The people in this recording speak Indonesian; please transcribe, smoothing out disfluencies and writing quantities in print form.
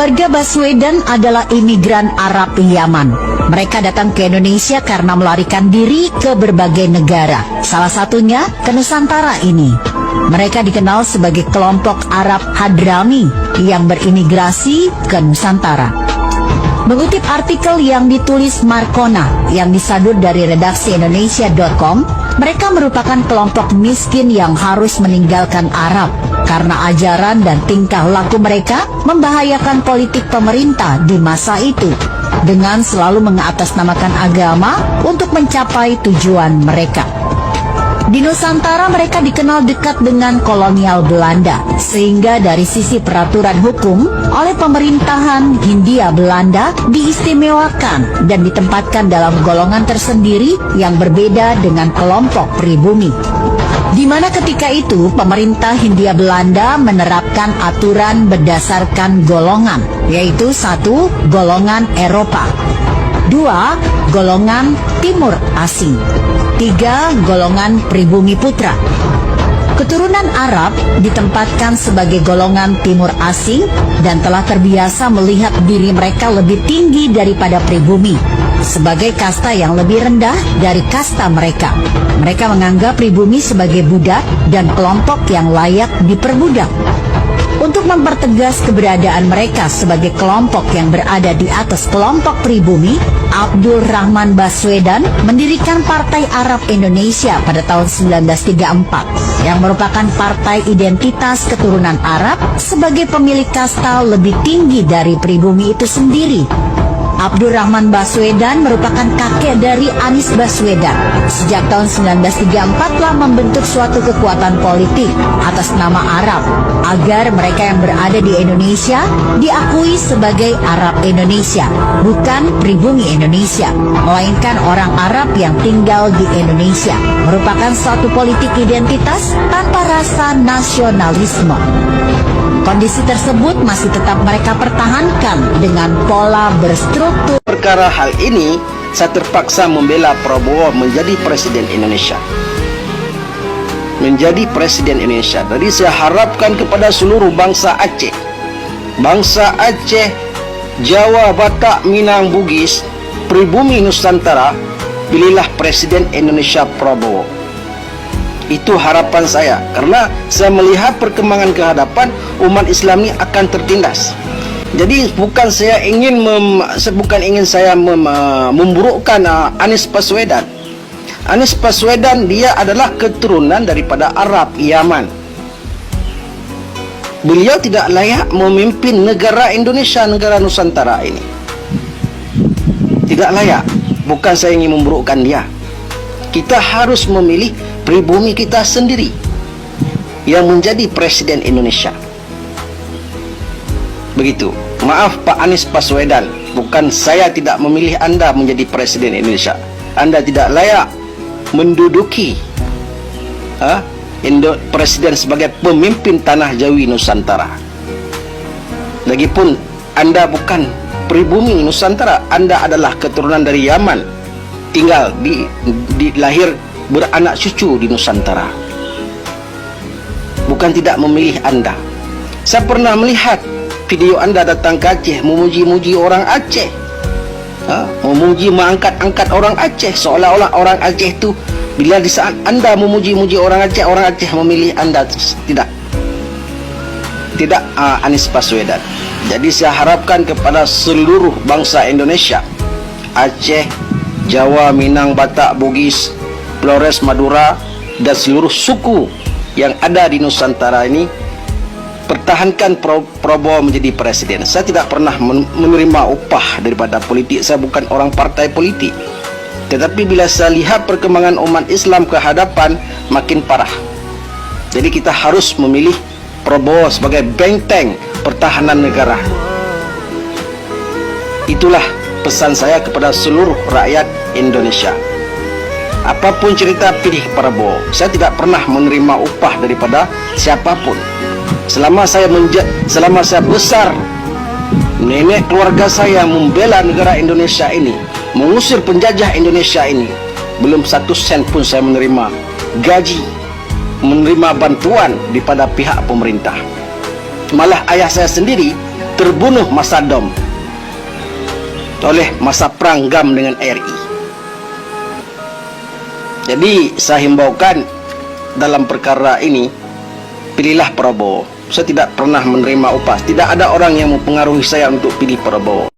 Keluarga Baswedan adalah imigran Arab Yaman. Mereka datang ke Indonesia karena melarikan diri ke berbagai negara, salah satunya ke Nusantara ini. Mereka dikenal sebagai kelompok Arab Hadrami yang berimigrasi ke Nusantara. Mengutip artikel yang ditulis Markona yang disadur dari redaksi Indonesia.com, mereka merupakan kelompok miskin yang harus meninggalkan Arab karena ajaran dan tingkah laku mereka membahayakan politik pemerintah di masa itu dengan selalu mengatasnamakan agama untuk mencapai tujuan mereka. Di Nusantara mereka dikenal dekat dengan kolonial Belanda, sehingga dari sisi peraturan hukum oleh pemerintahan Hindia Belanda diistimewakan dan ditempatkan dalam golongan tersendiri yang berbeda dengan kelompok pribumi. Di mana ketika itu pemerintah Hindia Belanda menerapkan aturan berdasarkan golongan, yaitu 1. Golongan Eropa, 2. Golongan Timur Asing, 3. Golongan pribumi putra. Keturunan Arab ditempatkan sebagai golongan Timur Asing dan telah terbiasa melihat diri mereka lebih tinggi daripada pribumi, sebagai kasta yang lebih rendah dari kasta mereka. Mereka menganggap pribumi sebagai budak dan kelompok yang layak diperbudak. Untuk mempertegas keberadaan mereka sebagai kelompok yang berada di atas kelompok pribumi, Abdul Rahman Baswedan mendirikan Partai Arab Indonesia pada tahun 1934 yang merupakan partai identitas keturunan Arab sebagai pemilik kasta lebih tinggi dari pribumi itu sendiri. Abdul Rahman Baswedan merupakan kakek dari Anies Baswedan. Sejak tahun 1934 telah membentuk suatu kekuatan politik atas nama Arab agar mereka yang berada di Indonesia diakui sebagai Arab Indonesia, bukan pribumi Indonesia, melainkan orang Arab yang tinggal di Indonesia. Merupakan suatu politik identitas tanpa rasa nasionalisme. Kondisi tersebut masih tetap mereka pertahankan dengan pola berstruktur. Perkara hal ini, saya terpaksa membela Prabowo menjadi Presiden Indonesia. Menjadi Presiden Indonesia. Jadi saya harapkan kepada seluruh bangsa Aceh, Jawa, Batak, Minang, Bugis, pribumi Nusantara, pilihlah Presiden Indonesia Prabowo. Itu harapan saya, karena saya melihat perkembangan ke hadapan umat Islam ini akan tertindas. Jadi bukan saya ingin memburukkan Anies Baswedan. Anies Baswedan dia adalah keturunan daripada Arab Yaman. Beliau tidak layak memimpin negara Indonesia, negara Nusantara ini. Tidak layak. Bukan saya ingin memburukkan dia. Kita harus memilih pribumi kita sendiri yang menjadi Presiden Indonesia. Begitu. Maaf Pak Anies Baswedan, bukan saya tidak memilih Anda menjadi Presiden Indonesia. Anda tidak layak menduduki Presiden sebagai pemimpin tanah Jawi Nusantara. Lagipun Anda bukan pribumi Nusantara, Anda adalah keturunan dari Yaman, tinggal di lahir beranak cucu di Nusantara. Bukan tidak memilih Anda. Saya pernah melihat video Anda datang ke Aceh, memuji-muji orang Aceh, memuji, mengangkat-angkat orang Aceh, seolah-olah orang Aceh itu, bila di saat Anda memuji-muji orang Aceh memilih Anda. Tidak Anies Baswedan. Jadi saya harapkan kepada seluruh bangsa Indonesia, Aceh, Jawa, Minang, Batak, Bugis, Flores, Madura, dan seluruh suku yang ada di Nusantara ini, pertahankan Prabowo menjadi presiden. Saya tidak pernah menerima upah daripada politik. Saya bukan orang partai politik. Tetapi bila saya lihat perkembangan umat Islam ke hadapan, makin parah. Jadi kita harus memilih Prabowo sebagai benteng pertahanan negara. Itulah pesan saya kepada seluruh rakyat Indonesia. Apapun cerita, pilih Prabowo. Saya tidak pernah menerima upah daripada siapapun. Selama saya besar, nenek keluarga saya membela negara Indonesia ini, mengusir penjajah Indonesia ini, belum 1 sen pun saya menerima gaji, menerima bantuan daripada pihak pemerintah. Malah ayah saya sendiri terbunuh masa DOM oleh masa perang GAM dengan RI. Jadi saya himbaukan dalam perkara ini, pilihlah Prabowo. Saya tidak pernah menerima upah. Tidak ada orang yang mempengaruhi saya untuk pilih Prabowo.